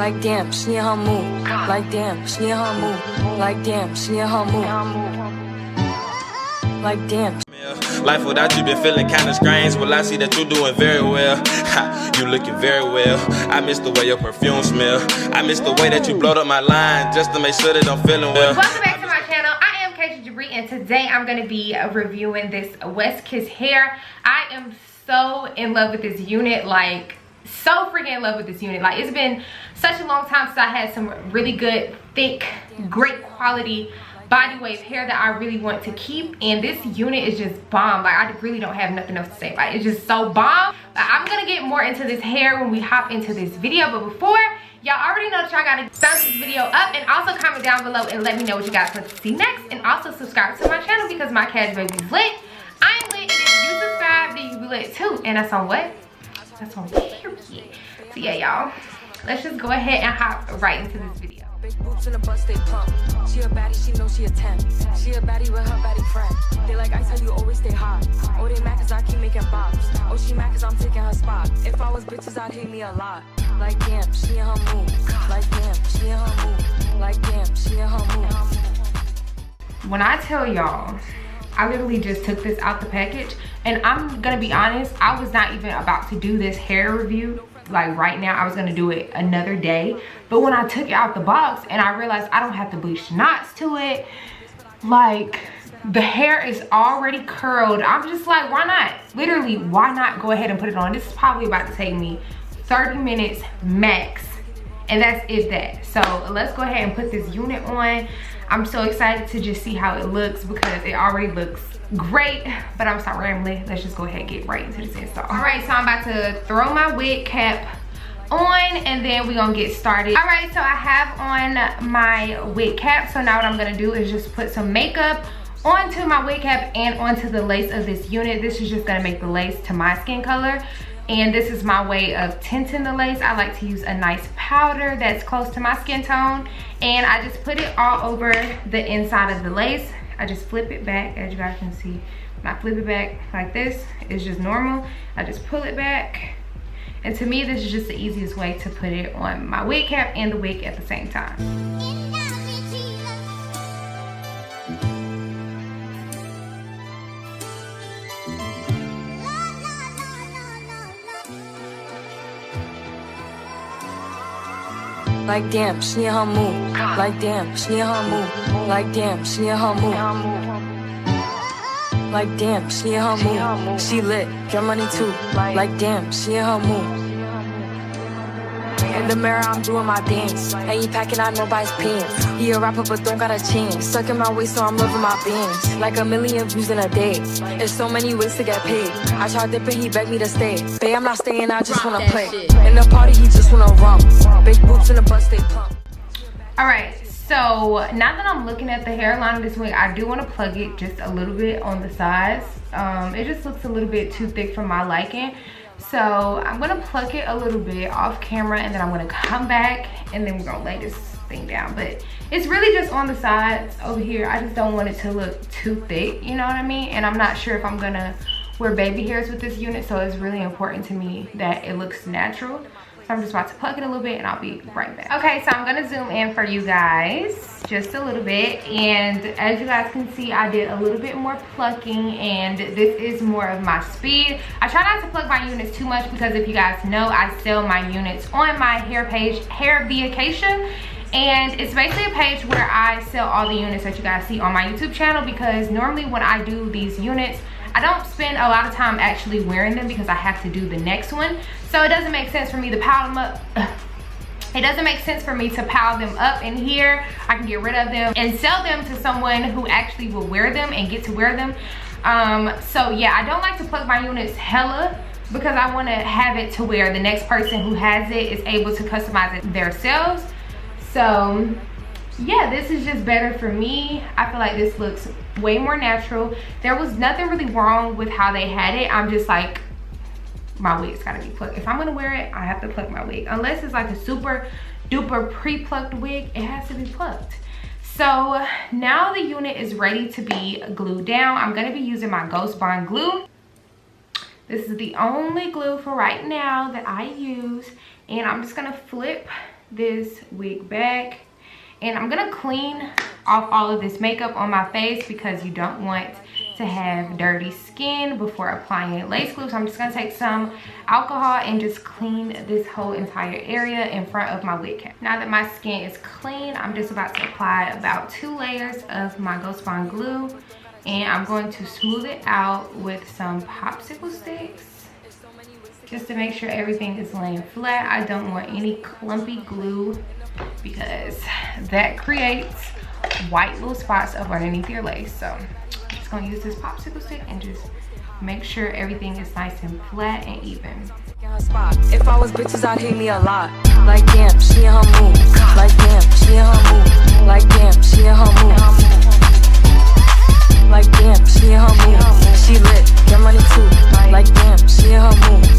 Like damn, she in her mood. Like damn, she in her mood. Like damn, she in her mood. Like damn. Life without you been feeling kinda strange. Well, I see that you doing very well. You looking very well. I miss the way your perfume smell. I miss the way that you blowed up my line just to make sure that I'm feeling well. Welcome back to my channel. I am Jabre, and today I'm gonna be reviewing this Westkiss hair. I am so in love with this unit, like so freaking in love with this unit. Like, it's been such a long time since I had some really good, thick, great quality body wave hair that I really want to keep, and this unit is just bomb. Like, I really don't have nothing else to say about it. It's just so bomb. I'm gonna get more into this hair when we hop into this video, but before, y'all already know that y'all gotta thumbs this video up, and also comment down below and let me know what you guys want to see next, and also subscribe to my channel because my kashiajabre is lit. I am lit, and if you subscribe, then you be lit too, and that's on what? That's on period. So yeah, y'all, let's just go ahead and hop right into this video. Big boobs in a bust, they plump. She a baddie, she know she a 10. She a baddie with her baddie friend. They like I tell you always stay hot. Oh, they mad cause I keep making bops. Oh, she mad cause I'm taking her spot. If I was bitches, I'd hate me a lot. Like damn, she in her mood. Like damn, she in her mood. Like damn, she in her mood. When I tell y'all, I literally just took this out the package, and I'm gonna be honest, I was not even about to do this hair review like right now. I was gonna do it another day, but when I took it out the box and I realized I don't have to bleach knots to it, like the hair is already curled, I'm just like, why not? Literally, why not go ahead and put it on? This is probably about to take me 30 minutes max, and that's if that. So let's go ahead and put this unit on. I'm so excited to just see how it looks because it already looks great, but I'm stop rambling. Let's just go ahead and get right into this install. All right, so I'm about to throw my wig cap on, and then we're gonna get started. All right, so I have on my wig cap. So now what I'm gonna do is just put some makeup onto my wig cap and onto the lace of this unit. This is just gonna make the lace to my skin color, and this is my way of tinting the lace. I like to use a nice powder that's close to my skin tone, and I just put it all over the inside of the lace. I just flip it back, as you guys can see. When I flip it back like this, it's just normal. I just pull it back, and to me, this is just the easiest way to put it on my wig cap and the wig at the same time. Like damn, she in her mood. Like damn, she in her mood. Like damn, she in her mood. Like damn, she in her mood. She lit, get money too. Like damn, she in her mood. In the mirror, I'm doing my dance. Ain't packing out nobody's pants. He a rapper, but don't got a chance. Stuck in my waist, so I'm loving my bands. Like a million views in a day. There's so many ways to get paid. I tried dipping, he begged me to stay. Babe, I'm not staying, I just wanna play. In the party, he just wanna rump. Big boobs in the bust, they pump. All right, so now that I'm looking at the hairline of this wig, I do want to plug it just a little bit on the sides. It just looks a little bit too thick for my liking. So I'm gonna pluck it a little bit off camera, and then I'm gonna come back, and then we're gonna lay this thing down. But it's really just on the sides over here. I just don't want it to look too thick, you know what I mean? And I'm not sure if I'm gonna wear baby hairs with this unit, so it's really important to me that it looks natural. So I'm just about to pluck it a little bit, and I'll be right back. Okay, so I'm gonna zoom in for you guys just a little bit, and as you guys can see, I did a little bit more plucking, and this is more of my speed. I try not to pluck my units too much because if you guys know, I sell my units on my hair page, Hair Vacation, and it's basically a page where I sell all the units that you guys see on my YouTube channel, because normally when I do these units, I don't spend a lot of time actually wearing them because I have to do the next one. So it doesn't make sense for me to pile them up. It doesn't make sense for me to pile them up in here. I can get rid of them and sell them to someone who actually will wear them and get to wear them. So yeah, I don't like to plug my units hella because I want to have it to where the next person who has it is able to customize it themselves. So yeah, this is just better for me. I feel like this looks way more natural. There was nothing really wrong with how they had it. I'm just like, my wig's gotta be plucked. If I'm gonna wear it, I have to pluck my wig. Unless it's like a super duper pre-plucked wig, it has to be plucked. So now the unit is ready to be glued down. I'm gonna be using my Ghost Bond glue. This is the only glue for right now that I use, and I'm just gonna flip this wig back, and I'm gonna clean off all of this makeup on my face because you don't want to have dirty skin before applying lace glue. So I'm just gonna take some alcohol and just clean this whole entire area in front of my wig cap. Now that my skin is clean, I'm just about to apply about 2 layers of my Ghost Bond glue, and I'm going to smooth it out with some popsicle sticks just to make sure everything is laying flat. I don't want any clumpy glue because that creates white little spots up underneath your lace. So I'm just gonna use this popsicle stick and just make sure everything is nice and flat and even. If I was bitches, I'd hate me a lot. Like damn, she in her mood. Like damn, she in her mood. Like damn, she in her mood. Like damn, she in her mood. She lit, get money too. Like damn, she in her mood.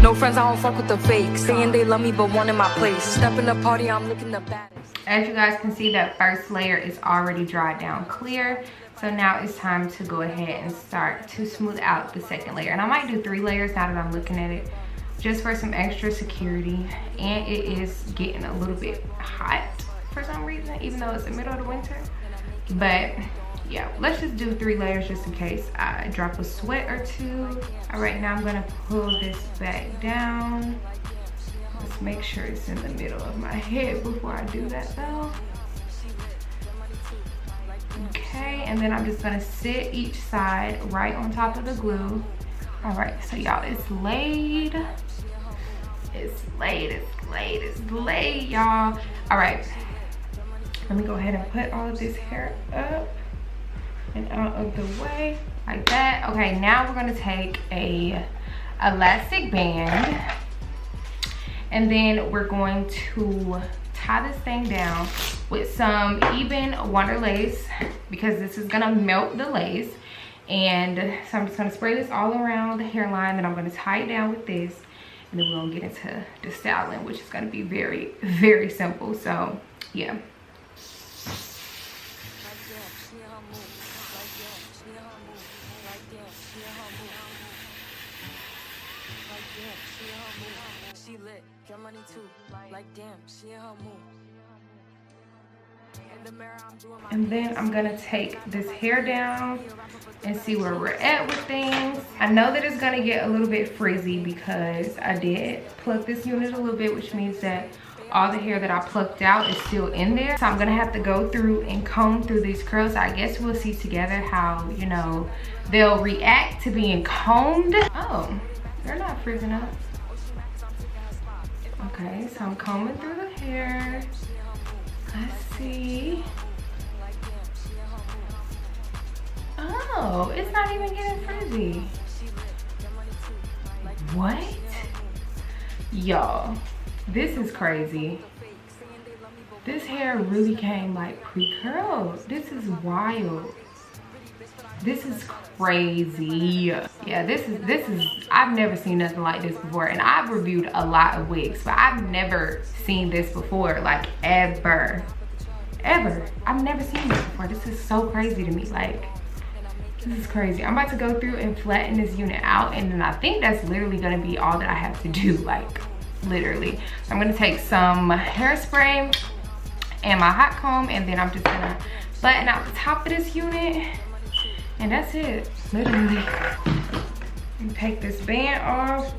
No friends, I don't fuck with the fake. Saying they love me, but one in my place. Step in the party, I'm looking the baddest. As you guys can see, that first layer is already dried down clear. So now it's time to go ahead and start to smooth out the second layer. And I might do 3 layers now that I'm looking at it, just for some extra security. And it is getting a little bit hot for some reason, even though it's the middle of the winter. But yeah, let's just do 3 layers just in case I drop a sweat or 2. All right, now I'm gonna pull this back down. Let's make sure it's in the middle of my head before I do that though. Okay, and then I'm just gonna sit each side right on top of the glue. All right, so y'all, it's laid. It's laid, it's laid, it's laid, y'all. All right, let me go ahead and put all of this hair up and out of the way like that. Okay, now we're gonna take a elastic band, and then we're going to tie this thing down with some even wonder lace because this is gonna melt the lace. And so I'm just gonna spray this all around the hairline, then I'm gonna tie it down with this, and then we're gonna get into the styling, which is gonna be very, very simple. So yeah. And then I'm gonna take this hair down and see where we're at with things. I know that it's gonna get a little bit frizzy because I did pluck this unit a little bit, which means that all the hair that I plucked out is still in there. So I'm gonna have to go through and comb through these curls. So I guess we'll see together how, you know, they'll react to being combed. Oh, they're not frizzing up. Okay, so I'm combing through the hair. Let's see. Oh, it's not even getting frizzy. What? Y'all, this is crazy. This hair really came like pre-curled. This is wild. This is crazy. Yeah, this is I've never seen nothing like this before, and I've reviewed a lot of wigs, but I've never seen this before, like ever. I've never seen this before. This is so crazy to me. Like, this is crazy. I'm about to go through and flatten this unit out, and then I think that's literally gonna be all that I have to do, like literally. So I'm gonna take some hairspray and my hot comb, and then I'm just gonna flatten out the top of this unit. And that's it, literally. And take this band off,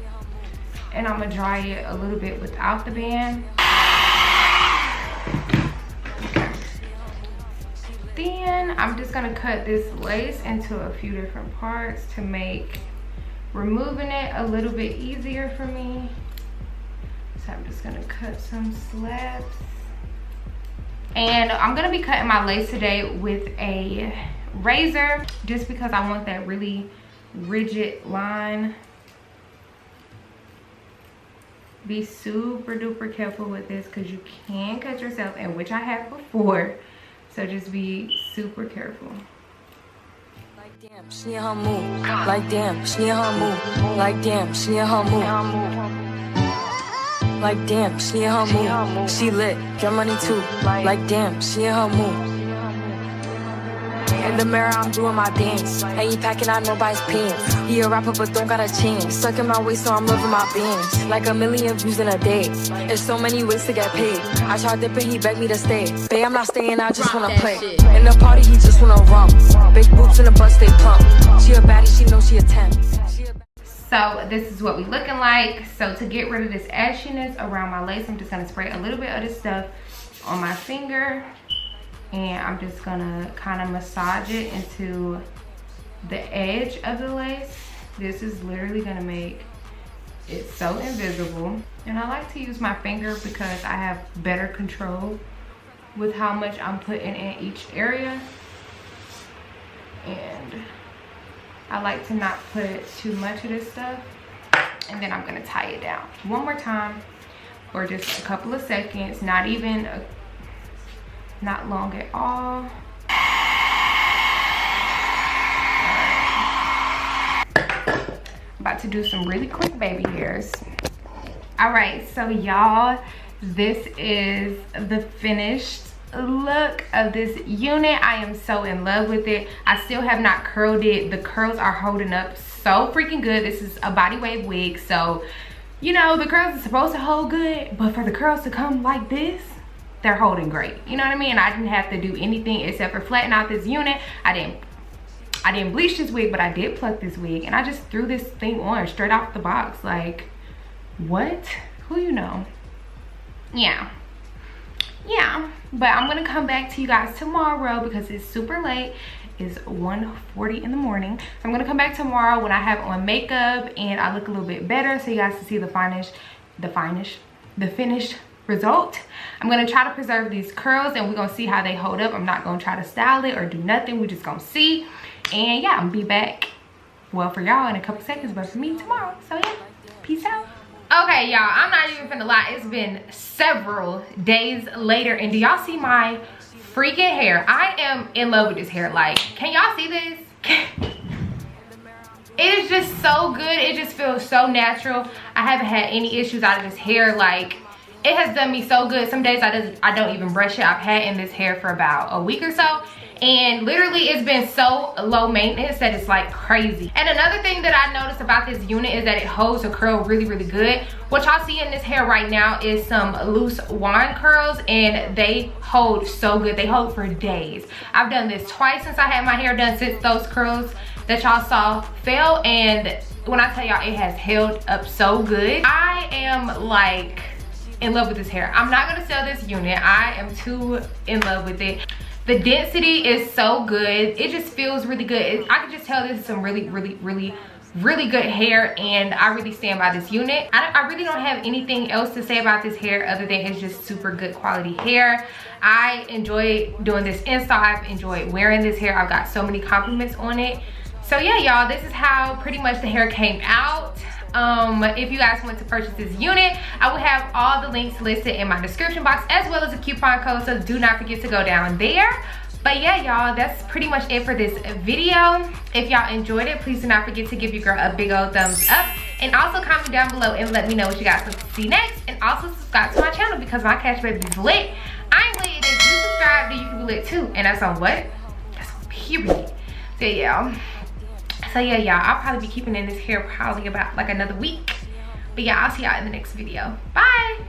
and I'm gonna dry it a little bit without the band. Then I'm just gonna cut this lace into a few different parts to make removing it a little bit easier for me. So I'm just gonna cut some slabs. And I'm gonna be cutting my lace today with a razor just because I want that really rigid line. Be super duper careful with this because you can cut yourself, and which I have before, so just be super careful. Like damn, she in her mood. Like damn, she in her mood. Like damn, she in her mood. Like damn, she in her mood. She lit, get money too. Like damn, she in her mood. In the mirror, I'm doing my dance. Ain't you packing out nobody's pants. He a rapper, but don't got a chance. Sucking my waist, so I'm loving my bands. Like 1 million views in a day. There's so many ways to get paid. I tried dipping, he begged me to stay. Babe, I'm not staying, I just wanna play. In the party, he just wanna rump. Big boobs in the butt, stay plump. She a baddie, she knows she a 10. So this is what we looking like. So to get rid of this ashiness around my lace, I'm just gonna spray a little bit of this stuff on my finger, and I'm just gonna kind of massage it into the edge of the lace. This is literally gonna make it so invisible. And I like to use my finger because I have better control with how much I'm putting in each area. And I like to not put too much of this stuff. And then I'm gonna tie it down one more time for just a couple of seconds, not even not long at all. I'm about to do some really quick baby hairs. All right, so y'all, this is the finished look of this unit. I am so in love with it. I still have not curled it. The curls are holding up so freaking good. This is a body wave wig, so you know the curls are supposed to hold good, but for the curls to come like this, they're holding great. You know what I mean? I didn't have to do anything except for flatten out this unit. I didn't bleach this wig, but I did pluck this wig, and I just threw this thing on straight off the box. Like, what? Who you know? Yeah, but I'm gonna come back to you guys tomorrow because it's super late. It's 1:40 in the morning. So I'm gonna come back tomorrow when I have on makeup and I look a little bit better, so you guys can see the finished result. I'm gonna try to preserve these curls and we're gonna see how they hold up. I'm not gonna try to style it or do nothing. We're just gonna see. And yeah, I'm gonna be back, well, for y'all in a couple seconds, but for me tomorrow. So yeah, peace out. Okay, y'all, I'm not even finna lie. It's been several days later, and do y'all see my freaking hair? I am in love with this hair. Like, can y'all see this? It is just so good. It just feels so natural. I haven't had any issues out of this hair. Like, it has done me so good. Some days I don't even brush it. I've had in this hair for about a week or so, and literally it's been so low maintenance that it's like crazy. And another thing that I noticed about this unit is that it holds a curl really, really good. What y'all see in this hair right now is some loose wand curls, and they hold so good. They hold for days. I've done this twice since I had my hair done, since those curls that y'all saw fell, and when I tell y'all, it has held up so good. I am like in love with this hair. I'm not gonna sell this unit. I am too in love with it. The density is so good. It just feels really good. I can just tell this is some really good hair, and I really stand by this unit. I really don't have anything else to say about this hair other than it's just super good quality hair. I enjoy doing this install. I've enjoyed wearing this hair. I've got so many compliments on it. So yeah, y'all, this is how pretty much the hair came out. If you guys want to purchase this unit, I will have all the links listed in my description box, as well as a coupon code, so do not forget to go down there. But yeah, y'all, that's pretty much it for this video. If y'all enjoyed it, please do not forget to give your girl a big old thumbs up, and also comment down below and let me know what you guys want to see next, and also subscribe to my channel because my cash baby is lit. I'm lit, and if you subscribe, then you can be lit too, and that's on what? That's on period. So yeah, y'all, I'll probably be keeping in this hair probably about like another week. But yeah, I'll see y'all in the next video. Bye.